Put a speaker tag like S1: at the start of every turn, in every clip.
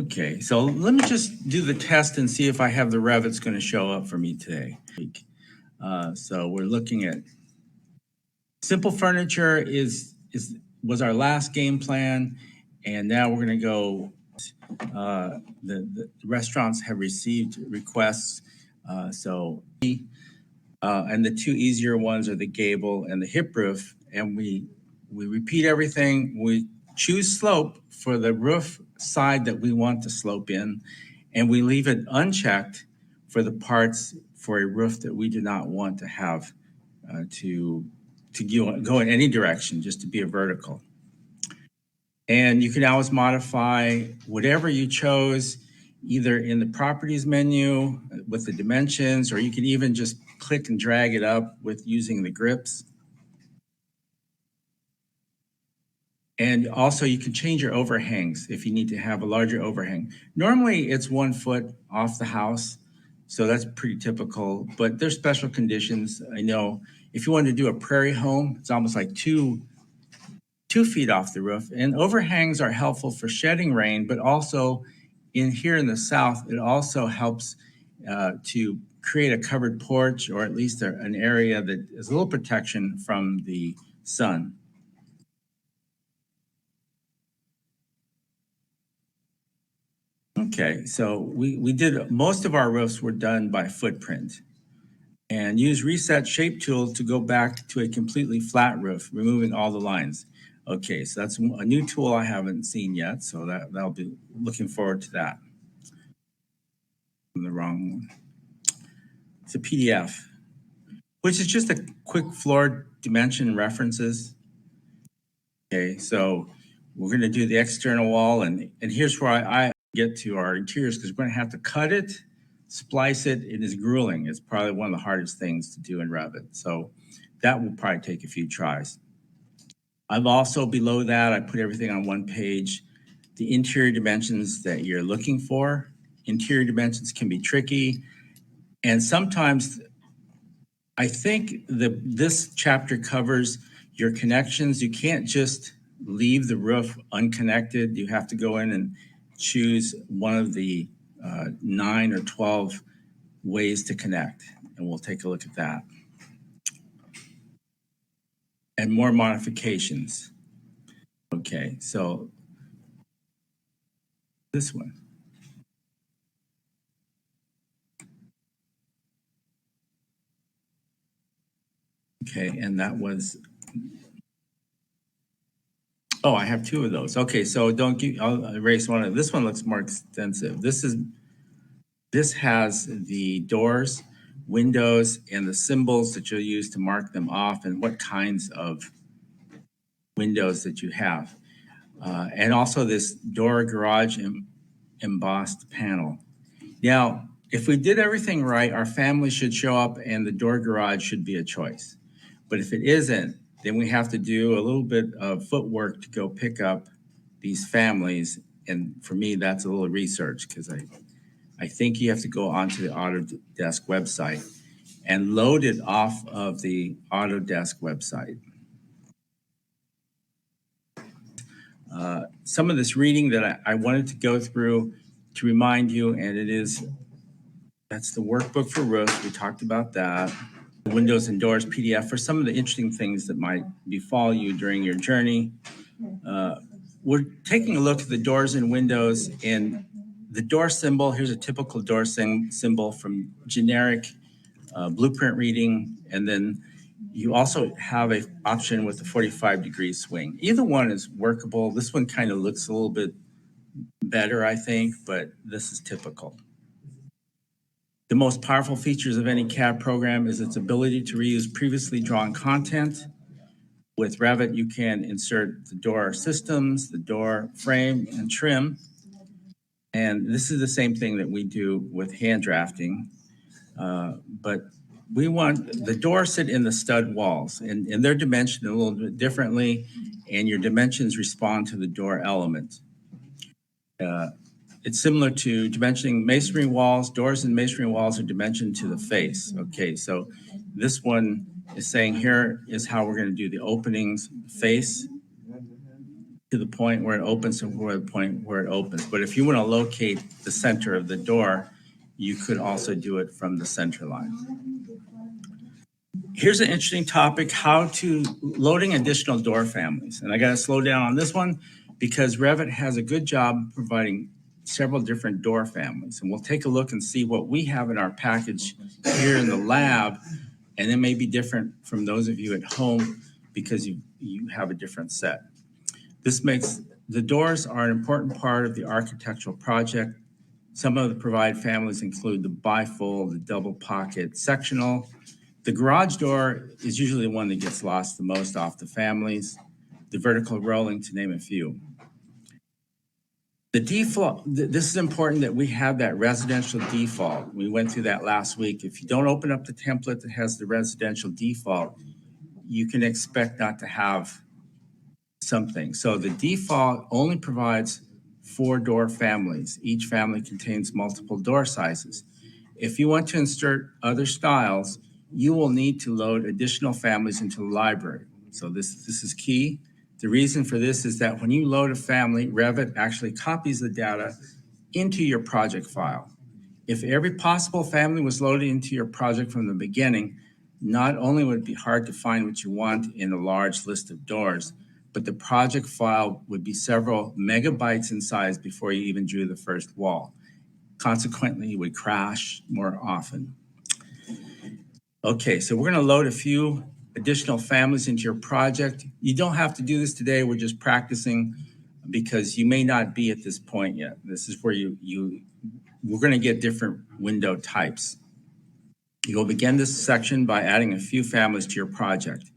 S1: Okay, so let me just do the test and see if I have the Revit's going to show up for me today. So we're looking at simple furniture was our last game plan, and now we're going to go. The restaurants have received requests, and the two easier ones are the gable and the hip roof, and we repeat everything. We choose slope for the roof side that we want to slope in, and we leave it unchecked for the parts for a roof that we do not want to have to go in any direction, just to be a vertical. And you can always modify whatever you chose, either in the properties menu with the dimensions, or you can even just click and drag it up with using the grips. And also you can change your overhangs if you need to have a larger overhang. Normally it's 1 foot off the house, so that's pretty typical, but there's special conditions. I know if you want to do a prairie home, it's almost like 2 feet off the roof. And overhangs are helpful for shedding rain, but also here in the South, it also helps to create a covered porch, or at least an area that is a little protection from the sun. Okay, so we did, most of our roofs were done by footprint, and use reset shape tool to go back to a completely flat roof, removing all the lines. Okay, so that's a new tool I haven't seen yet, so that'll be looking forward to that. I'm the wrong one. It's a PDF, which is just a quick floor dimension references. Okay, so we're going to do the external wall, and here's where I get to our interiors, because we're going to have to cut it, splice it. It is grueling. It's probably one of the hardest things to do in Revit, so that will probably take a few tries. I've also, below that, I put everything on one page. The interior dimensions that you're looking for. Interior dimensions can be tricky, and sometimes I think this chapter covers your connections. You can't just leave the roof unconnected. You have to go in and choose one of the 9 or 12 ways to connect, and we'll take a look at that. And more modifications. Okay, so this one. Okay, and that was, oh, I have 2 of those. Okay, so I'll erase one of, this one looks more extensive. This has the doors, windows, and the symbols that you'll use to mark them off, and what kinds of windows that you have. And also this door garage embossed panel. Now, if we did everything right, our family should show up and the door garage should be a choice. But if it isn't, then we have to do a little bit of footwork to go pick up these families. And for me, that's a little research, because I think you have to go onto the Autodesk website and load it off of the Autodesk website. Some of this reading that I wanted to go through to remind you, and that's the workbook for roofs. We talked about that. Windows and doors PDF for some of the interesting things that might befall you during your journey. We're taking a look at the doors and windows, and the door symbol. Here's a typical door symbol from generic blueprint reading, and then you also have an option with a 45-degree swing. Either one is workable. This one kind of looks a little bit better, I think, but this is typical. The most powerful features of any CAD program is its ability to reuse previously drawn content. With Revit, you can insert the door systems, the door frame, and trim. And this is the same thing that we do with hand drafting, but we want the door sit in the stud walls, and they're dimensioned a little bit differently, and your dimensions respond to the door element. It's similar to dimensioning masonry walls. Doors and masonry walls are dimensioned to the face. Okay, so this one is saying here is how we're going to do the openings face. to the point where it opens to where the point where it opens. But if you want to locate the center of the door, you could also do it from the center line. Here's an interesting topic, how to loading additional door families. And I got to slow down on this one because Revit has a good job providing several different door families. And we'll take a look and see what we have in our package here in the lab. And it may be different from those of you at home because you have a different set. This makes the doors are an important part of the architectural project. Some of the provided families include the bifold, the double pocket, sectional. The garage door is usually the one that gets lost the most off the families. The vertical rolling, to name a few. The default, this is important that we have that residential default. We went through that last week. If you don't open up the template that has the residential default, you can expect not to have something. So the default only provides 4 door families. Each family contains multiple door sizes. If you want to insert other styles, you will need to load additional families into the library. So this is key. The reason for this is that when you load a family, Revit actually copies the data into your project file. If every possible family was loaded into your project from the beginning, not only would it be hard to find what you want in a large list of doors, but the project file would be several megabytes in size before you even drew the first wall. Consequently, it would crash more often. Okay, so we're going to load a few additional families into your project. You don't have to do this today. We're just practicing because you may not be at this point yet. This is where we're going to get different window types. You'll begin this section by adding a few families to your project.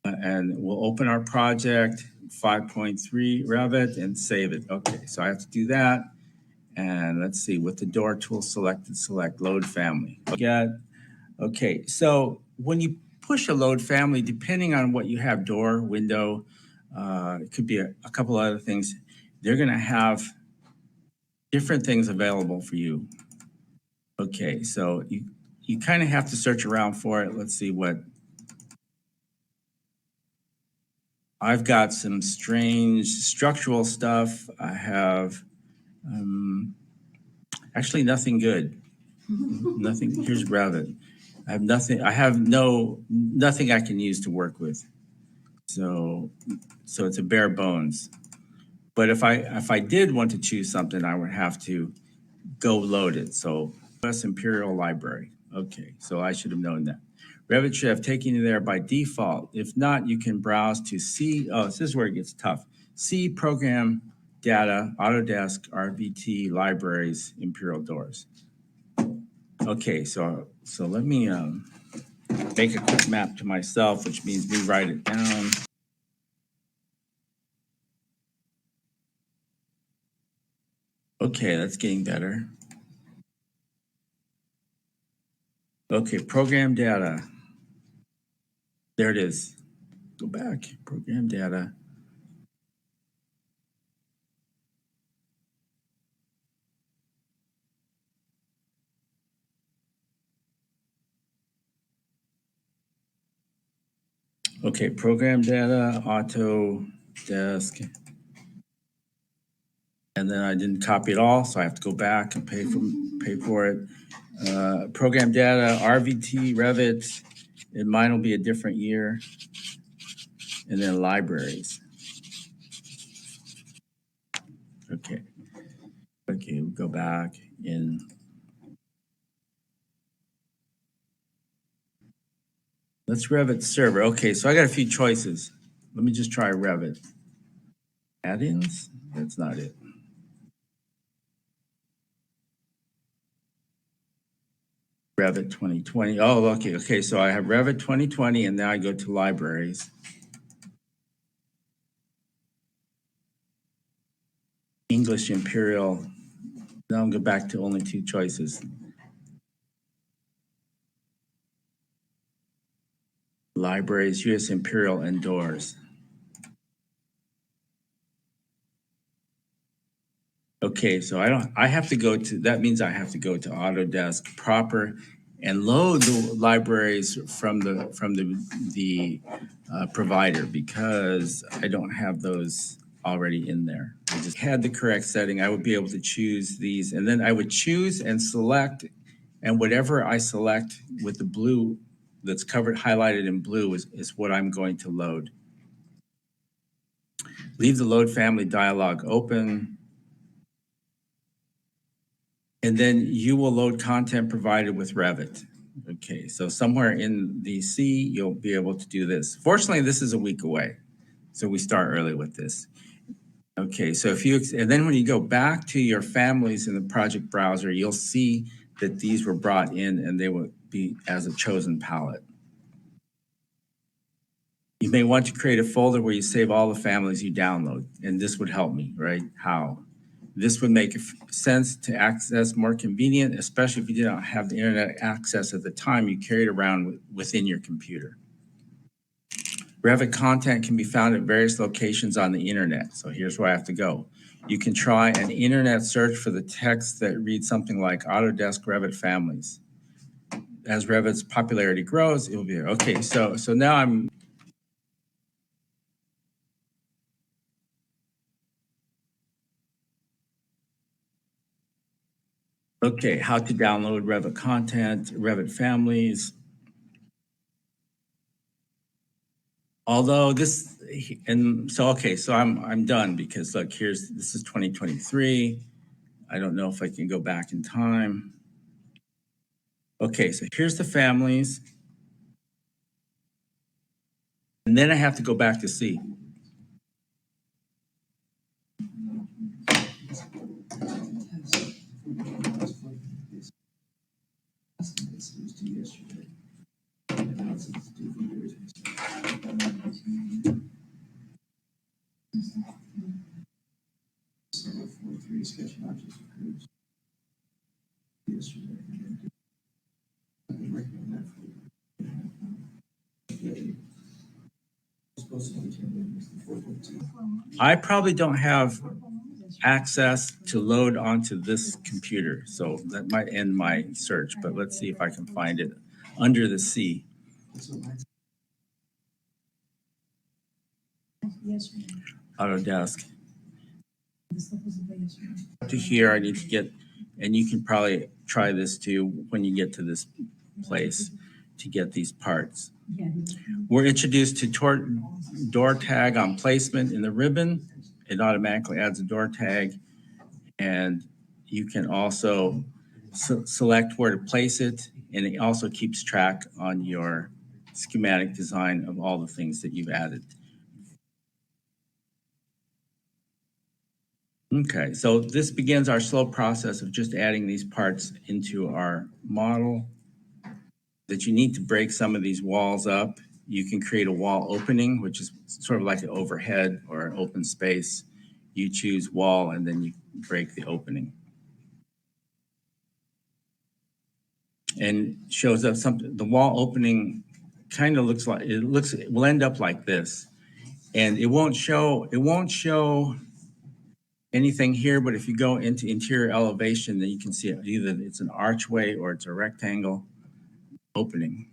S1: And we'll open our project, 5.3 Revit, and save it. Okay, so I have to do that. And let's see, with the door tool selected, select load family. Okay, so when you push a load family, depending on what you have, door, window, it could be a couple other things, they're going to have different things available for you. Okay, so you kind of have to search around for it. Let's see what. I've got some strange structural stuff. I have actually nothing good. Nothing. Here's Revit. I have nothing. I have nothing I can use to work with. So it's a bare bones. But if I did want to choose something, I would have to go load it. So US Imperial Library. Okay, so I should have known that. Revit should have taken you there by default. If not, you can browse to see. Oh, this is where it gets tough. See program data, Autodesk, RVT, libraries, Imperial doors. Okay, so let me make a quick map to myself, which means we write it down. Okay, that's getting better. Okay, program data. There it is. Go back, program data. Okay, program data, Autodesk. And then I didn't copy it all, so I have to go back and pay for it. Program data, RVT, Revit, and mine will be a different year. And then libraries. Okay, we'll go back in. Let's Revit server. Okay, so I got a few choices. Let me just try Revit. Add-ins? That's not it. Revit 2020. Oh, okay. So I have Revit 2020, and now I go to libraries. English Imperial. Now I'm going back to only 2 choices. Libraries, US Imperial, and doors. Okay, so I have to go to, that means I have to go to Autodesk proper and load the libraries from the provider because I don't have those already in there. I just had the correct setting. I would be able to choose these, and then I would choose and select, and whatever I select with the blue that's covered, highlighted in blue is what I'm going to load. Leave the load family dialog open. And then you will load content provided with Revit. Okay, so somewhere in the C, you'll be able to do this. Fortunately, this is a week away, so we start early with this. Okay, so if you, and then when you go back to your families in the project browser, you'll see that these were brought in and they will be as a chosen palette. You may want to create a folder where you save all the families you download, and this would help me, right? How? This would make sense to access more convenient, especially if you didn't have the internet access at the time you carried around within your computer. Revit content can be found at various locations on the internet. So here's where I have to go. You can try an internet search for the text that reads something like Autodesk Revit Families. As Revit's popularity grows, it will be there. Okay, so now I'm okay, how to download Revit content, Revit Families. Although this, and so, okay, so I'm done because look, this is 2023. I don't know if I can go back in time. Okay, so here's the families. And then I have to go back to C. I probably don't have access to load onto this computer, so that might end my search, but let's see if I can find it under the C. Autodesk. To here, I need to get, and you can probably try this too when you get to this place to get these parts. We're introduced to door tag on placement in the ribbon. It automatically adds a door tag, and you can also select where to place it, and it also keeps track on your schematic design of all the things that you've added. Okay, so this begins our slow process of just adding these parts into our model. That you need to break some of these walls up. You can create a wall opening, which is sort of like an overhead or an open space. You choose wall and then you break the opening. And shows up something, the wall opening kind of looks like, it will end up like this. And it won't show anything here, but if you go into interior elevation, then you can see it. Either it's an archway or it's a rectangle opening.